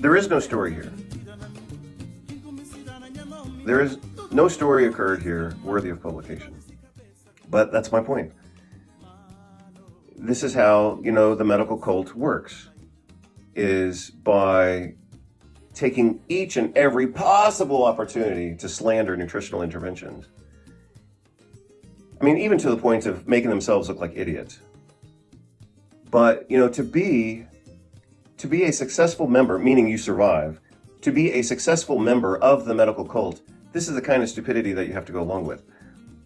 There is no story here. There is no story occurred here worthy of publication. But that's my point. This is how, the medical cult works, is by taking each and every possible opportunity to slander nutritional interventions. I mean, even to the point of making themselves look like idiots. But, to be a successful member, meaning you survive, to be a successful member of the medical cult, this is the kind of stupidity that you have to go along with.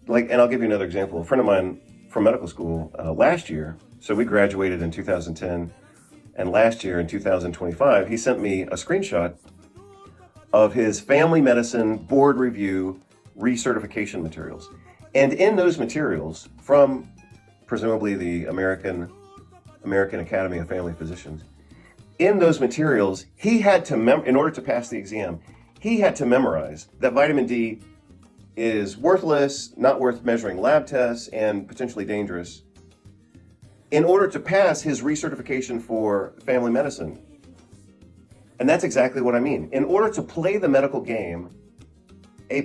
And I'll give you another example. A friend of mine from medical school last year, so we graduated in 2010, and last year in 2025, he sent me a screenshot of his family medicine board review recertification materials. And in those materials, from presumably the American Academy of Family Physicians, in those materials, he had to, in order to pass the exam, he had to memorize that vitamin D is worthless, not worth measuring lab tests, and potentially dangerous, in order to pass his recertification for family medicine. And that's exactly what I mean. In order to play the medical game, a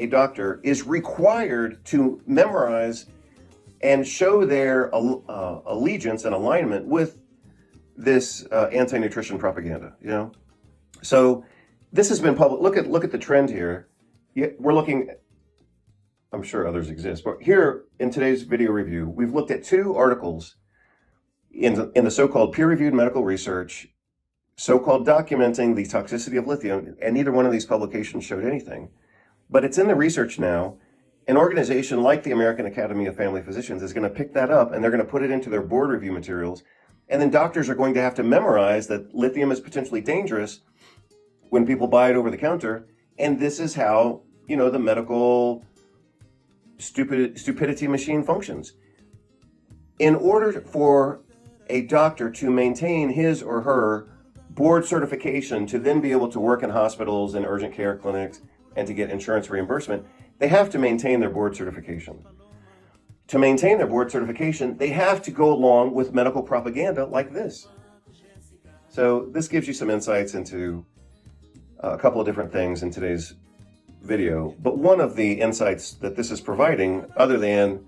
doctor, is required to memorize and show their allegiance and alignment with this anti-nutrition propaganda, So this has been public. Look at the trend here. We're looking, I'm sure others exist, but here in today's video review, we've looked at two articles in the so-called peer-reviewed medical research, so-called documenting the toxicity of lithium, and neither one of these publications showed anything. But it's in the research now. An organization like the American Academy of Family Physicians is going to pick that up, and they're going to put it into their board review materials. And then doctors are going to have to memorize that lithium is potentially dangerous when people buy it over the counter. And this is how, the medical stupidity machine functions. In order for a doctor to maintain his or her board certification to then be able to work in hospitals and urgent care clinics and to get insurance reimbursement, they have to maintain their board certification. To maintain their board certification, they have to go along with medical propaganda like this. So this gives you some insights into a couple of different things in today's video. But one of the insights that this is providing, other than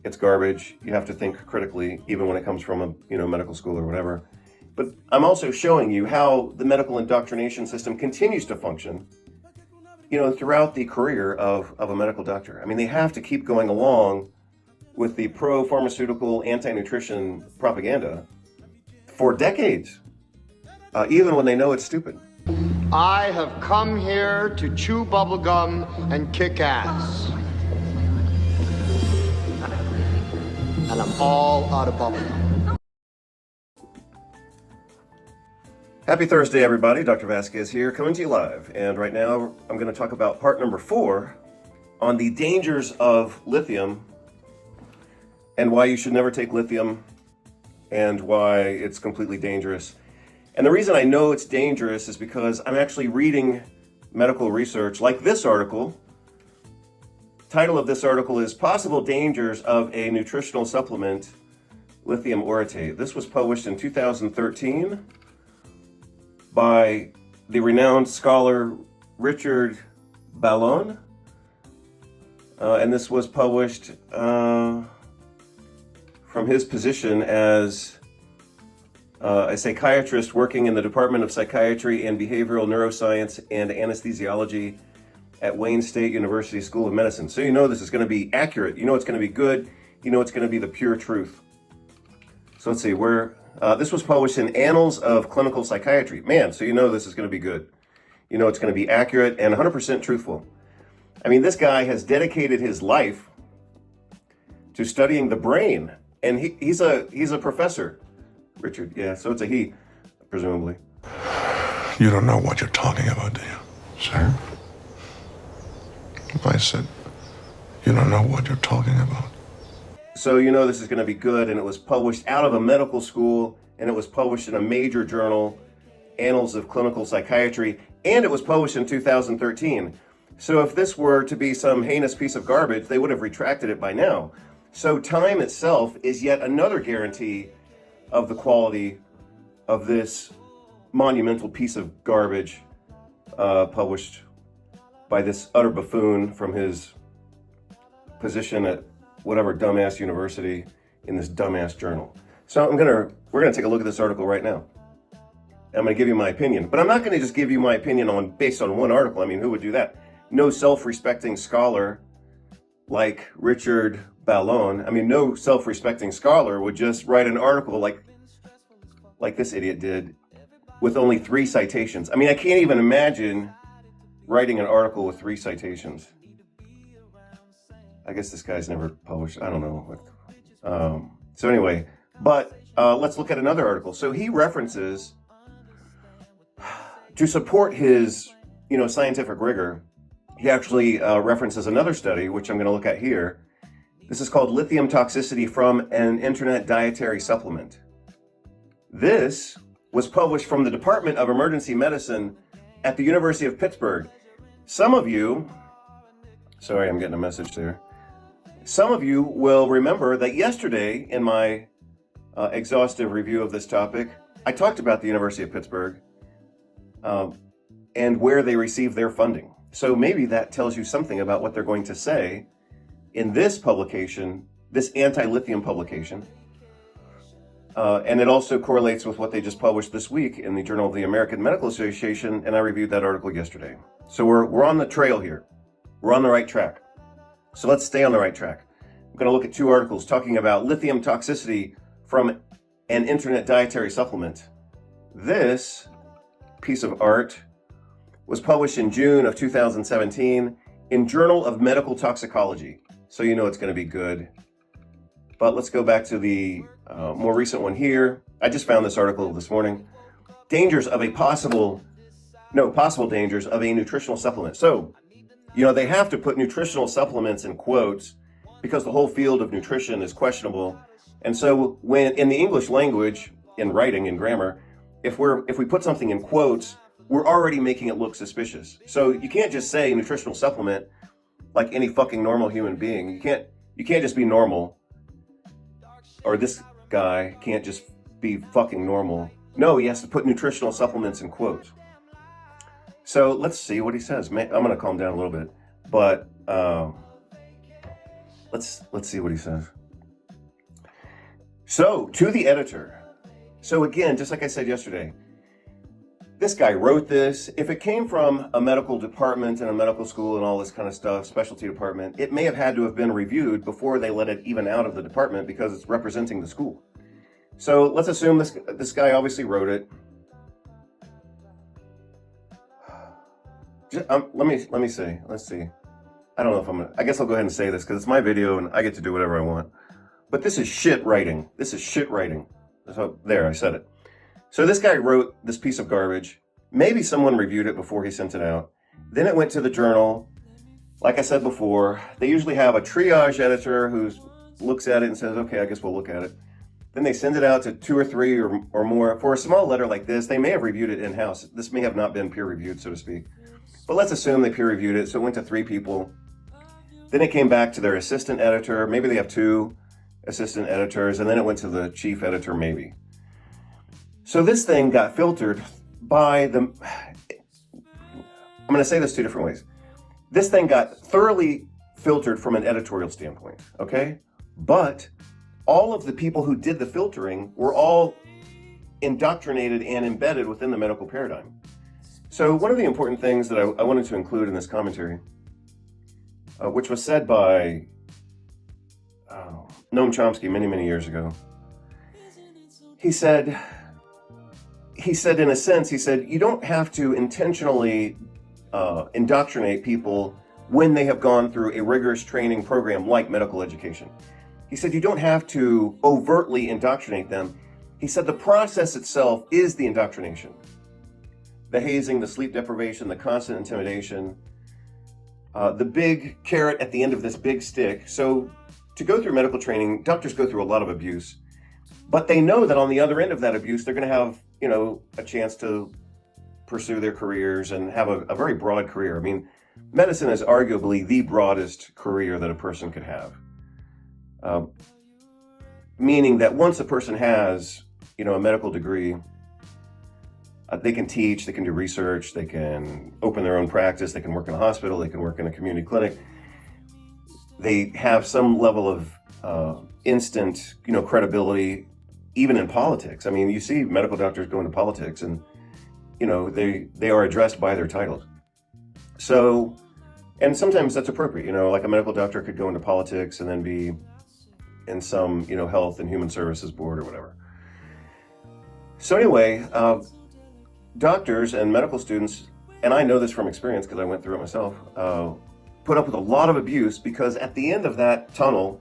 it's garbage, you have to think critically, even when it comes from a medical school or whatever. But I'm also showing you how the medical indoctrination system continues to function, throughout the career of a medical doctor. I mean, they have to keep going along with the pro-pharmaceutical, anti-nutrition propaganda for decades, even when they know it's stupid. I have come here to chew bubblegum and kick ass. And I'm all out of bubblegum. Happy Thursday, everybody. Dr. Vasquez here, coming to you live. And right now, I'm going to talk about part number 4 on the dangers of lithium and why you should never take lithium and why it's completely dangerous. And the reason I know it's dangerous is because I'm actually reading medical research like this article. Title of this article is Possible Dangers of a Nutritional Supplement, Lithium Orotate. This was published in 2013 by the renowned scholar Richard Ballon. And this was published from his position as a psychiatrist working in the Department of Psychiatry and Behavioral Neuroscience and Anesthesiology at Wayne State University School of Medicine. So this is going to be accurate. It's going to be good. It's going to be the pure truth. So let's see, this was published in Annals of Clinical Psychiatry. Man, so this is going to be good. It's going to be accurate and 100% truthful. I mean, this guy has dedicated his life to studying the brain, and he's a professor. Richard, yeah, so it's a he, presumably. You don't know what you're talking about, do you, sir? I said, you don't know what you're talking about. So this is going to be good, and it was published out of a medical school, and it was published in a major journal, Annals of Clinical Psychiatry, and it was published in 2013. So if this were to be some heinous piece of garbage, they would have retracted it by now. So time itself is yet another guarantee of the quality of this monumental piece of garbage published by this utter buffoon from his position at whatever dumbass university in this dumbass journal. So we're gonna take a look at this article right now. I'm gonna give you my opinion, but I'm not gonna just give you my opinion based on one article. I mean, who would do that? No self-respecting scholar like Richard Ballon. I mean, no self-respecting scholar would just write an article like this idiot did with only 3 citations. I mean, I can't even imagine writing an article with 3 citations. I guess this guy's never published. I don't know. So anyway, but let's look at another article. So he references, to support his, scientific rigor, he actually references another study, which I'm going to look at here. This is called Lithium Toxicity from an Internet Dietary Supplement. This was published from the Department of Emergency Medicine at the University of Pittsburgh. Some of you, sorry, I'm getting a message there. Some of you will remember that yesterday in my exhaustive review of this topic, I talked about the University of Pittsburgh and where they receive their funding. So maybe that tells you something about what they're going to say in this publication, this anti-lithium publication. And it also correlates with what they just published this week in the Journal of the American Medical Association, and I reviewed that article yesterday. So we're on the trail here. We're on the right track. So let's stay on the right track. I'm going to look at 2 articles talking about lithium toxicity from an internet dietary supplement. This piece of art was published in June of 2017 in Journal of Medical Toxicology. So you know it's going to be good. But let's go back to the more recent one here. I just found this article this morning. Possible dangers of a nutritional supplement. So, they have to put nutritional supplements in quotes because the whole field of nutrition is questionable. And so when in the English language, in writing, in grammar, if we put something in quotes, we're already making it look suspicious. So you can't just say nutritional supplement like any fucking normal human being. You can't just be normal. Or this guy can't just be fucking normal. No, he has to put nutritional supplements in quotes. So let's see what he says. I'm going to calm down a little bit, but let's see what he says. So to the editor. So again, just like I said yesterday, this guy wrote this. If it came from a medical department and a medical school and all this kind of stuff, specialty department, it may have had to have been reviewed before they let it even out of the department because it's representing the school. So let's assume this guy obviously wrote it. Let me see. Let's see. I don't know if I guess I'll go ahead and say this because it's my video and I get to do whatever I want. But this is shit writing. This is shit writing. So there, I said it. So this guy wrote this piece of garbage. Maybe someone reviewed it before he sent it out. Then it went to the journal. Like I said before, they usually have a triage editor who looks at it and says, okay, I guess we'll look at it. Then they send it out to 2 or 3 or more. For a small letter like this, they may have reviewed it in-house. This may have not been peer-reviewed, so to speak. But let's assume they peer-reviewed it, so it went to 3 people. Then it came back to their assistant editor. Maybe they have 2 assistant editors, and then it went to the chief editor, maybe. So this thing got filtered by I'm going to say this 2 different ways. This thing got thoroughly filtered from an editorial standpoint, okay? But all of the people who did the filtering were all indoctrinated and embedded within the medical paradigm. So one of the important things that I wanted to include in this commentary, which was said by Noam Chomsky many, many years ago, he said, in a sense, you don't have to intentionally indoctrinate people when they have gone through a rigorous training program like medical education. He said, you don't have to overtly indoctrinate them. He said, the process itself is the indoctrination. The hazing, the sleep deprivation, the constant intimidation, the big carrot at the end of this big stick. So to go through medical training, doctors go through a lot of abuse, but they know that on the other end of that abuse, they're going to have, a chance to pursue their careers and have a very broad career. I mean, medicine is arguably the broadest career that a person could have. Meaning that once a person has, a medical degree, They can teach, they can do research, they can open their own practice, they can work in a hospital, they can work in a community clinic. They have some level of instant, credibility, even in politics. I mean, you see medical doctors go into politics and, they are addressed by their titles. So, and sometimes that's appropriate, like a medical doctor could go into politics and then be in some, health and human services board or whatever. So anyway, doctors and medical students, and I know this from experience because I went through it myself, put up with a lot of abuse because at the end of that tunnel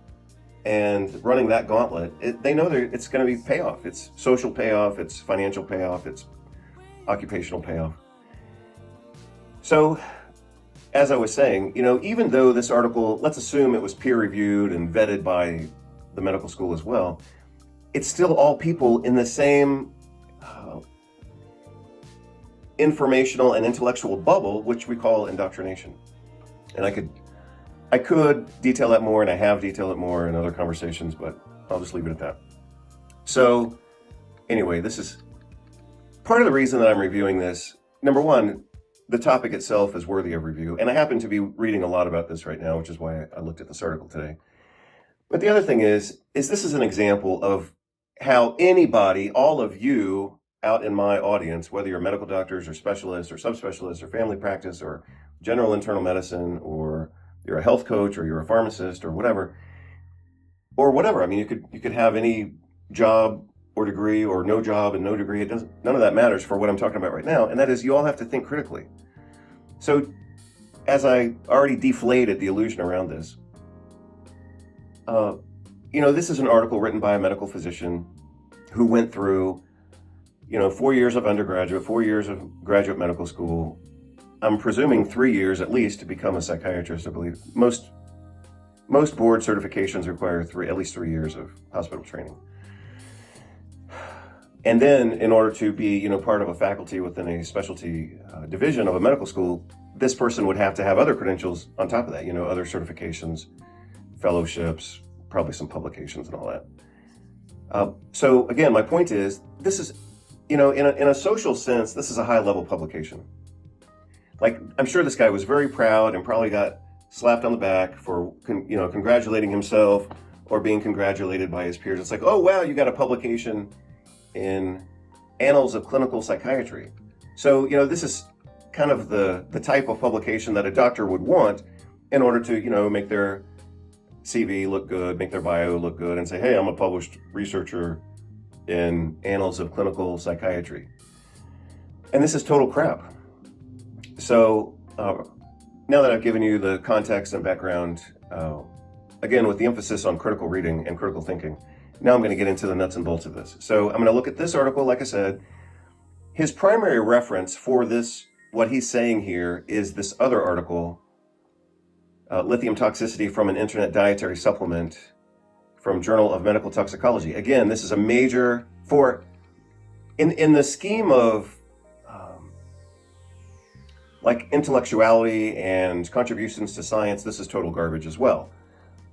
and running that gauntlet, they know it's going to be payoff. It's social payoff, it's financial payoff, it's occupational payoff. So, as I was saying, even though this article, let's assume it was peer-reviewed and vetted by the medical school as well, it's still all people in the same informational and intellectual bubble, which we call indoctrination. And I could detail that more, and I have detailed it more in other conversations, but I'll just leave it at that. So anyway, this is part of the reason that I'm reviewing this. Number one, the topic itself is worthy of review, and I happen to be reading a lot about this right now, which is why I looked at this article today. But the other thing is this is an example of how anybody, all of you out in my audience, whether you're medical doctors or specialists or subspecialists or family practice or general internal medicine, or you're a health coach or you're a pharmacist or whatever. I mean, you could have any job or degree or no job and no degree. None of that matters for what I'm talking about right now. And that is, you all have to think critically. So as I already deflated the illusion around this, this is an article written by a medical physician who went through 4 years of undergraduate, 4 years of graduate medical school. I'm presuming 3 years at least to become a psychiatrist, I believe. Most board certifications require at least 3 years of hospital training. And then in order to be, part of a faculty within a specialty division of a medical school, this person would have to have other credentials on top of that, other certifications, fellowships, probably some publications and all that. So again, my point is, this is, in a social sense, this is a high-level publication. Like, I'm sure this guy was very proud and probably got slapped on the back for, congratulating himself or being congratulated by his peers. It's like, oh, wow, you got a publication in Annals of Clinical Psychiatry. So, this is kind of the type of publication that a doctor would want in order to, make their CV look good, make their bio look good, and say, hey, I'm a published researcher in Annals of Clinical Psychiatry. And this is total crap. So now that I've given you the context and background, again, with the emphasis on critical reading and critical thinking, now I'm going to get into the nuts and bolts of this. So I'm going to look at this article. Like I said, his primary reference for this, what he's saying here, is this other article, Lithium Toxicity from an Internet Dietary Supplement, from Journal of Medical Toxicology. Again, this is a major, in the scheme of like intellectuality and contributions to science, this is total garbage as well.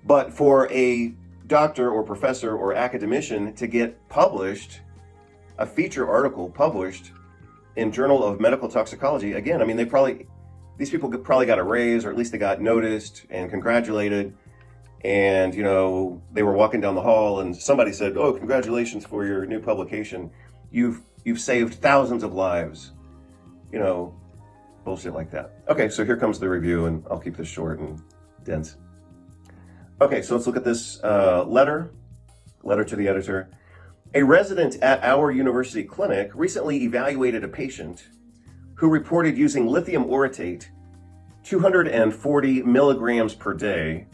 But for a doctor or professor or academician to get published, a feature article published in Journal of Medical Toxicology, again, I mean, these people probably got a raise, or at least they got noticed and congratulated. And, they were walking down the hall and somebody said, oh, congratulations for your new publication. You've saved thousands of lives, bullshit like that. Okay, so here comes the review, and I'll keep this short and dense. Okay, so let's look at this letter to the editor. A resident at our university clinic recently evaluated a patient who reported using lithium orotate 240 milligrams per day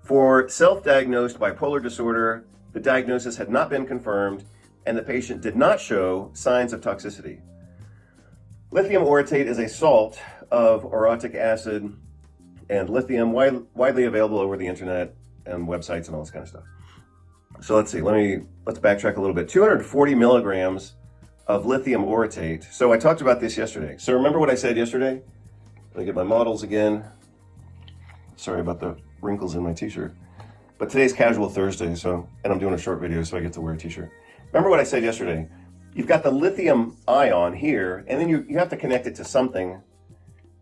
for self-diagnosed bipolar disorder. The diagnosis had not been confirmed, and the patient did not show signs of toxicity. Lithium orotate is a salt of orotic acid and lithium, widely available over the internet and websites and all this kind of stuff. So let's see, let's backtrack a little bit. 240 milligrams of lithium orotate. So I talked about this yesterday. So remember what I said yesterday? Let me get my models again. Sorry about the wrinkles in my t-shirt. But today's Casual Thursday, and I'm doing a short video, so I get to wear a t-shirt. Remember what I said yesterday? you've got the lithium ion here, and then you have to connect it to something.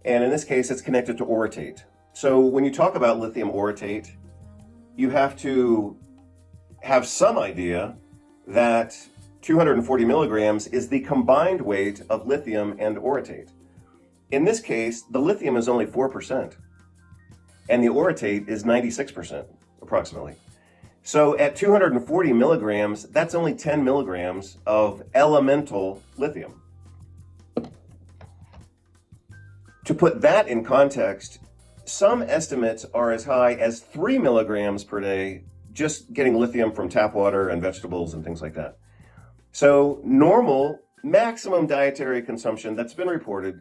And in this case, it's connected to orotate. So when you talk about lithium orotate, you have to have some idea that 240 milligrams is the combined weight of lithium and orotate. In this case, the lithium is only 4%, and the orotate is 96%, approximately. So at 240 milligrams, that's only 10 milligrams of elemental lithium. To put that in context, some estimates are as high as 3 milligrams per day, just getting lithium from tap water and vegetables and things like that. So normal, maximum dietary consumption that's been reported,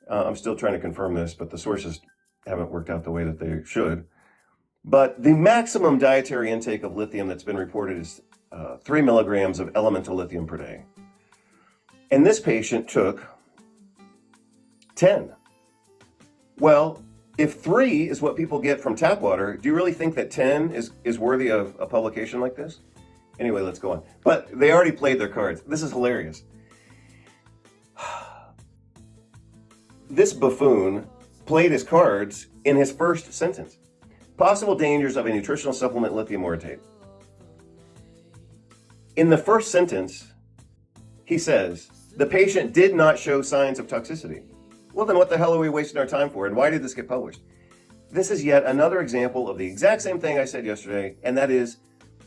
I'm still trying to confirm this, but the sources haven't worked out the way that they should. But the maximum dietary intake of lithium that's been reported is 3 milligrams of elemental lithium per day. And this patient took 10. Well, if 3 is what people get from tap water, do you really think that 10 is worthy of a publication like this? Anyway, let's go on. But they already played their cards. This is hilarious. This buffoon played his cards in his first sentence. Possible dangers of a nutritional supplement lithium orotate. In the first sentence, he says, the patient did not show signs of toxicity. Well, then what the hell are we wasting our time for? And why did this get published? This is yet another example of the exact same thing I said yesterday, and that is